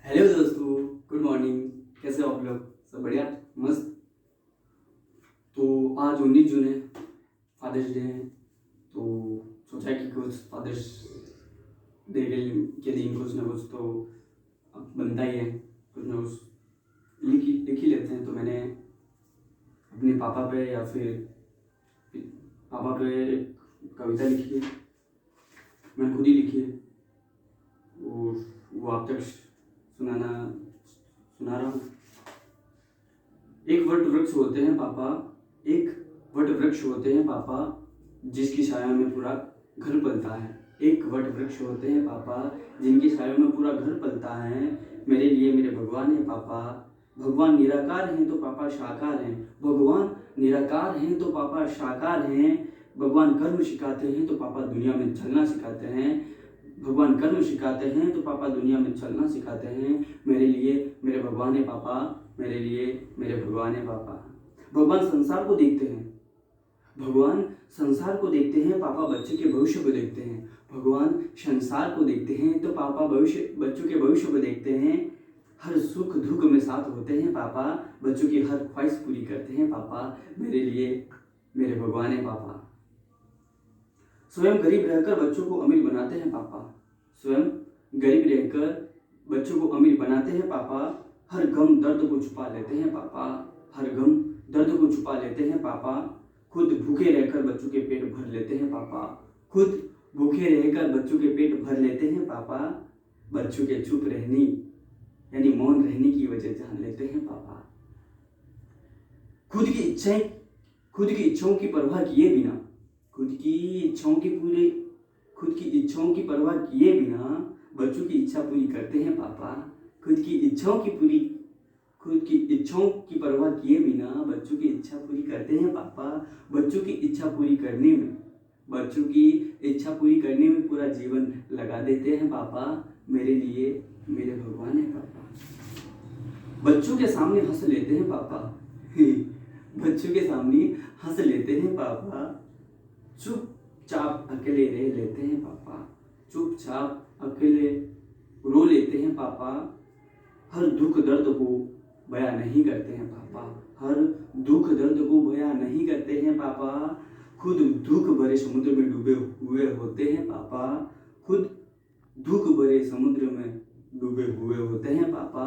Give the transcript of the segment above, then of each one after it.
Hello दोस्तों, good morning. कैसे हो आप लोग? सब बढ़िया, मस्त। तो आज 19 जून है, फादर्स डे है। तो सोचा कि कुछ फादर्स डे के दिन कुछ ना कुछ तो अब बनता ही है, कुछ ना कुछ लिख ही लेते हैं। तो मैंने अपने पापा पे या फिर पापा पे एक कविता लिखी है, मैंने खुद ही लिखी है और वो आप तक सुना रहा हूँ। एक वट वृक्ष होते हैं पापा, एक वट वृक्ष होते हैं पापा, जिसकी छाया में पूरा घर पलता है। एक वट वृक्ष होते हैं पापा, जिनकी छाया में पूरा घर पलता है। मेरे लिए मेरे भगवान है पापा। भगवान निराकार हैं तो पापा साकार हैं। भगवान निराकार हैं तो पापा साकार हैं। भगवान कर्म सिखाते हैं तो पापा दुनिया में चलना सिखाते हैं। भगवान कर्म सिखाते हैं तो पापा दुनिया में चलना सिखाते हैं। मेरे लिए मेरे भगवान है पापा, मेरे लिए मेरे भगवान है पापा। भगवान संसार को देखते हैं, भगवान संसार को देखते हैं, पापा बच्चे के भविष्य को देखते हैं। भगवान संसार को देखते हैं तो पापा बच्चों के भविष्य को देखते हैं। हर सुख दुख में साथ होते हैं पापा, बच्चों की हर ख्वाहिश पूरी करते हैं पापा। मेरे लिए मेरे भगवान है पापा। स्वयं गरीब रहकर बच्चों को अमीर बनाते हैं पापा। स्वयं गरीब रहकर बच्चों को अमीर बनाते हैं पापा। हर गम दर्द को छुपा लेते हैं पापा। हर गम दर्द को छुपा लेते हैं पापा। खुद भूखे रहकर बच्चों के पेट भर लेते हैं पापा। खुद भूखे रहकर बच्चों के पेट भर लेते हैं पापा। बच्चों के चुप रहने यानी मौन रहने की वजह जान लेते हैं पापा। खुद की इच्छाओं की परवाह किए बिना, खुद की इच्छाओं की परवाह किए बिना बच्चों की इच्छा पूरी करते हैं पापा। खुद की इच्छाओं की परवाह किए बिना बच्चों की इच्छा पूरी करते हैं पापा। बच्चों की इच्छा पूरी करने में पूरा जीवन लगा देते हैं पापा। मेरे लिए मेरे भगवान है पापा। बच्चों के सामने हंस लेते हैं पापा। बच्चों के सामने हंस लेते हैं पापा। चुपचाप अकेले रह लेते हैं पापा। चुपचाप अकेले रो लेते हैं पापा। हर दुख दर्द को बयां नहीं करते हैं पापा। हर दुख दर्द को बयां नहीं करते हैं पापा। खुद दुख भरे समुद्र में डूबे हुए होते हैं पापा। खुद दुख भरे समुद्र में डूबे हुए होते हैं पापा,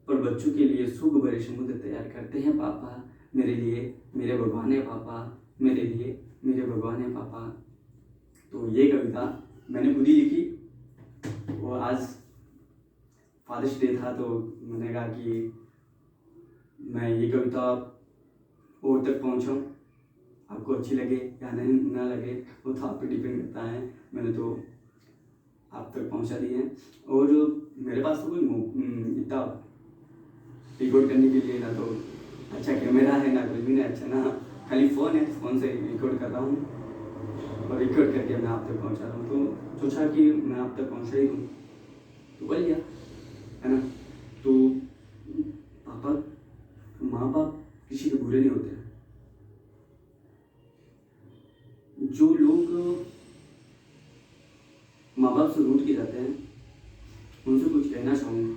पर बच्चों के लिए सुख भरे समुद्र तैयार करते हैं पापा। मेरे लिए मेरे भगवान है पापा। मेरे लिए मेरे भगवान है पापा। तो ये कविता मैंने खुद ही लिखी और आज फादर्स डे था तो मैंने कहा कि मैं ये कविता और तक पहुँचाऊँ। आपको अच्छी लगे या नहीं ना लगे वो तो आप पे डिपेंड करता है। मैंने तो आप तक पहुँचा दी है। और मेरे पास तो कोई इतना रिकॉर्ड करने के लिए ना तो अच्छा कैमरा है ना कुछ भी नहीं अच्छा, ना खाली फ़ोन है, फ़ोन से रिकॉर्ड कर रहा हूँ और रिकॉर्ड करके मैं आप तक पहुँचा रहा हूँ। तो सोचा कि मैं आप तक पहुँचा ही दूँ तो बोल लिया है ना। तो पापा माँ बाप किसी के बुरे नहीं होते। जो लोग माँ बाप से रूठ के जाते हैं उनसे कुछ कहना चाहूँगा।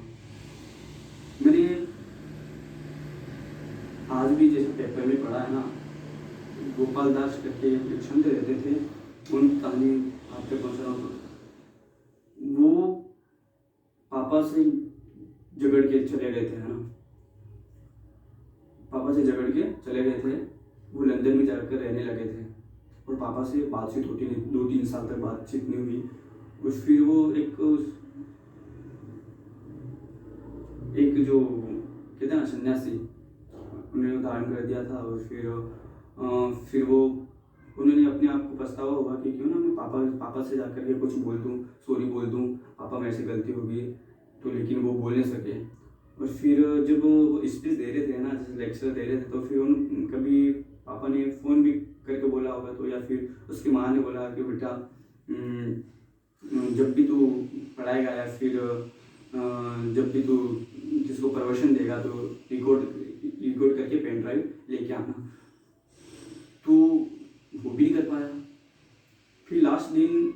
मैंने आज भी जैसे पेपर में पढ़ा है ना, गोपाल दास करके एक संत रहते थे, उन कहानी आप तक पहुँचा रहा हूँ। वो पापा से झगड़ के चले गए थे, है ना, पापा से झगड़ के चले गए थे। वो लंदन में जाकर रहने लगे थे और पापा से बातचीत होती नहीं, 2-3 साल तक बातचीत नहीं हुई। उस फिर वो एक जो कहते हैं ना सन्यासी, उन्होंने धारण कर दिया था। और फिर वो उन्होंने अपने आप को पछतावा हुआ कि क्यों ना मैं पापा से जाकर के कुछ बोल दूँ, सॉरी बोल दूँ, पापा मेरे से गलती होगी तो, लेकिन वो बोल नहीं सके। और फिर जब वो स्पीच दे रहे थे ना, जैसे लेक्चर दे रहे थे, तो फिर कभी पापा ने फ़ोन भी करके बोला होगा तो, या फिर उसकी माँ ने बोला कि बेटा जब भी तू पढ़ाएगा या फिर जब भी तू जिसको प्रवचन देगा तो रिकॉर्ड करके पेन ड्राइव लेके आना। तो वो भी नहीं कर पाया। फिर लास्ट दिन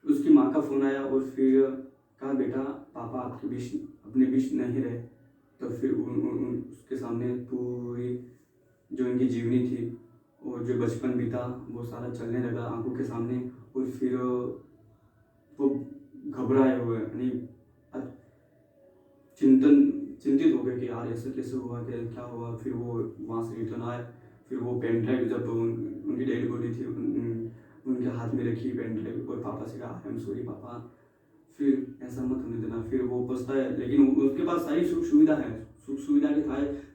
उसकी माँ का फ़ोन आया और फिर कहा बेटा पापा आपके बीच अपने बीच नहीं रहे। तो फिर उसके सामने पूरी जो इनकी जीवनी थी और जो बचपन बीता वो सारा चलने लगा आंखों के सामने। और फिर वो घबराए हुए यानी चिंतित हो गए कि यार ऐसा कैसे हुआ, क्या हुआ। फिर वो वहाँ से रिटर्न आए। फिर वो पेन ड्राइव जब उनकी डेड बॉडी थी उनके हाथ में रखी पेन ड्राइव और पापा से कहा आई एम सॉरी पापा, फिर ऐसा मत होने देना। फिर वो पूछता है लेकिन उसके पास सारी सुख सुविधा है, सुख सुविधा के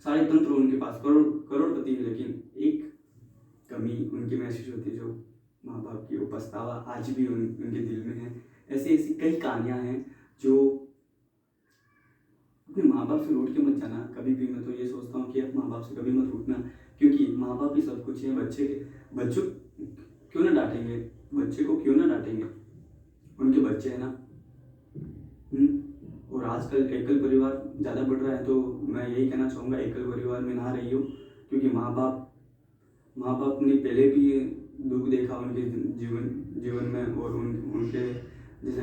सारे तंत्र उनके पास, करोड़पति है। लेकिन एक कमी उनकी महसूस होती है जो माँ बाप की, वो पछतावा आज भी उनके दिल में है। ऐसी ऐसी कई कहानियाँ हैं जो अपने माँ बाप से रूठ के मत जाना कभी भी। मैं तो ये सोचता हूँ कि आप माँ बाप से कभी मत रूठना, क्योंकि माँ बाप ही सब कुछ है। बच्चों क्यों ना डांटेंगे, बच्चे को क्यों ना डांटेंगे, उनके बच्चे हैं ना। और आजकल एकल परिवार ज़्यादा बढ़ रहा है, तो मैं यही कहना चाहूँगा एकल परिवार में ना रही हो, क्योंकि माँ बाप ने पहले भी दुख देखा उनके जीवन में। और उनके जैसे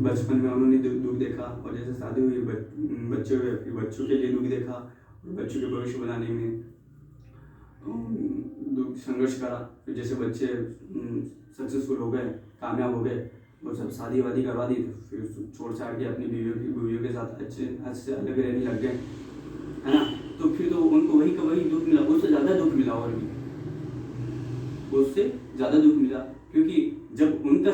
बचपन में उन्होंने दुख देखा, और जैसे शादी हुई बच्चों के लिए दुख देखा, और बच्चों के भविष्य बनाने में दुख संघर्ष करा। फिर जैसे बच्चे सक्सेसफुल हो गए, कामयाब हो गए और सब शादी वादी करवा दी, तो फिर छोड़ छाड़ के अपनी बीवियों के साथ अच्छे से अलग रहने लग गए, है ना। तो फिर तो उनको वही का वही दुख मिला, उससे ज़्यादा दुख मिला, और भी उससे ज़्यादा दुख मिला। क्योंकि जब उनका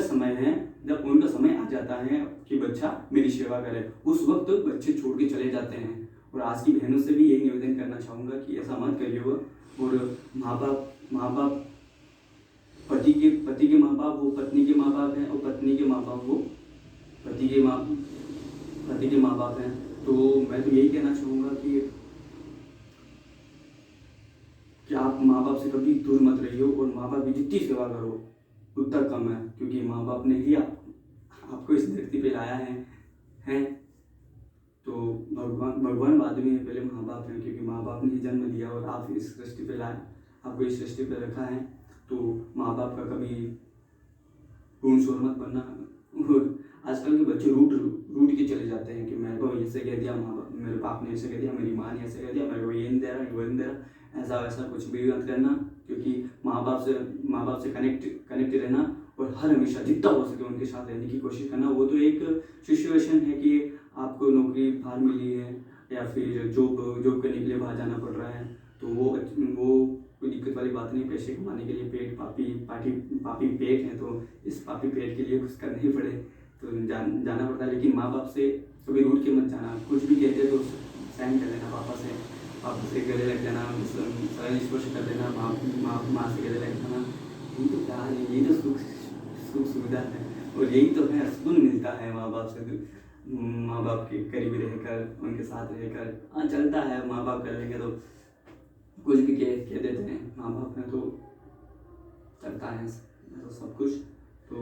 समय आ जाता है कि बच्चा मेरी सेवा करे, उस वक्त तो बच्चे छोड़ के चले जाते हैं। और आज की बहनों से भी यही निवेदन करना चाहूँगा कि ऐसा मत करिएगा। और माँ बाप पति के माँ बाप वो पत्नी के माँ बाप हैं, और पत्नी के माँ बाप वो पति के माँ बाप हैं। तो मैं तो यही कहना चाहूँगा कि आप माँ बाप से कभी दूर मत रहिए, और माँ बाप की जितनी सेवा करो उतना कम है, क्योंकि माँ बाप ने ही आपको इस धरती पे लाया है। तो भगवान बाद में पहले माँ बाप हैं, क्योंकि माँ बाप ने ही जन्म दिया और आप इस सृष्टि पे लाए, आपको इस सृष्टि पे रखा है। तो माँ बाप का कभी पूर्ण शोर मत बनना। और आजकल के बच्चे रूठ के चले जाते हैं कि मेरे को ऐसे कह दिया माँ बाप, मेरे बाप ने ऐसे कह दिया, मेरी माँ ने ऐसे कह दिया, मेरे को ये नहीं दे रहा, वो नहीं दे रहा। ऐसा वैसा कुछ भी मत करना, क्योंकि माँ बाप से कनेक्ट रहना, और हर हमेशा जितना हो सके उनके साथ रहने की कोशिश करना। वो तो एक सिचुएशन है कि आपको नौकरी बाहर मिली है, या फिर जॉब करने के लिए बाहर जाना पड़ रहा है, तो वो कोई दिक्कत वाली बात नहीं। पैसे कमाने के लिए पेट पापी पेट है, तो इस पापी पेट के लिए कुछ करना ही पड़े तो जाना पड़ता है। लेकिन माँ बाप से कभी रूठ के मत जाना। कुछ भी कहते तो सहन कर लेना, पापा से गले लग जाना, सरल स्पर्श कर देना, माँ से गले लग जाना। यही तो प्यार है, यही तो सुख सुविधा है, और यही तो है सुकून मिलता है माँ बाप के करीब रहकर, उनके साथ रहकर। हाँ चलता है, माँ बाप कर लेंगे तो कुछ भी कह देते हैं, माँ बाप हैं तो चलता है तो सब कुछ। तो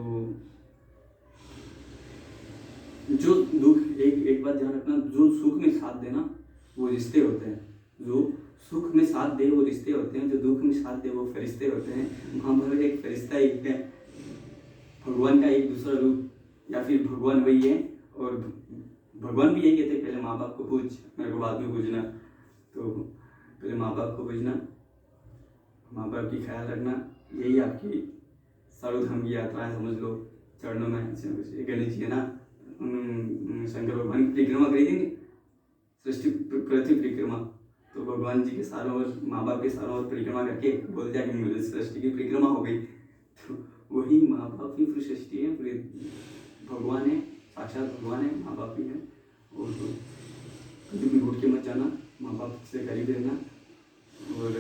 जो दुख, एक बात ध्यान रखना, जो सुख में साथ देना वो रिश्ते होते हैं, जो सुख में साथ दे वो रिश्ते होते हैं, जो दुख में साथ दे वो फरिश्ते होते हैं। महाभारत एक फरिश्ता ही है, भगवान का एक दूसरा रूप, या फिर भगवान वही है। और भगवान भी यही कहते हैं, पहले माँ बाप को पूछ, मेरे को बाद में पूछना। तो पहले माँ बाप को पूछना, माँ बाप की ख्याल रखना, यही आपकी सर्वधर्म की यात्रा है, समझ लो। चरणों में गणेश जी है ना, शंकर भगवान की परिक्रमा करी थी सृष्टि पृथ्वी परिक्रमा, तो भगवान जी के सारों ओर, माँ बाप के सारों ओर परिक्रमा करके बोल दिया कि मेरी सृष्टि की परिक्रमा हो गई। तो वही माँ बाप की पूरी सृष्टि है, पूरे भगवान है, साक्षात भगवान है, माँ बाप भी है। और तो कभी भी रूठ के मत जाना, माँ बाप से करीब रहना। और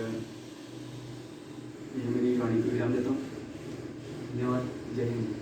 ये मेरी वाणी को विराम देता हूँ। धन्यवाद, जय हिंद।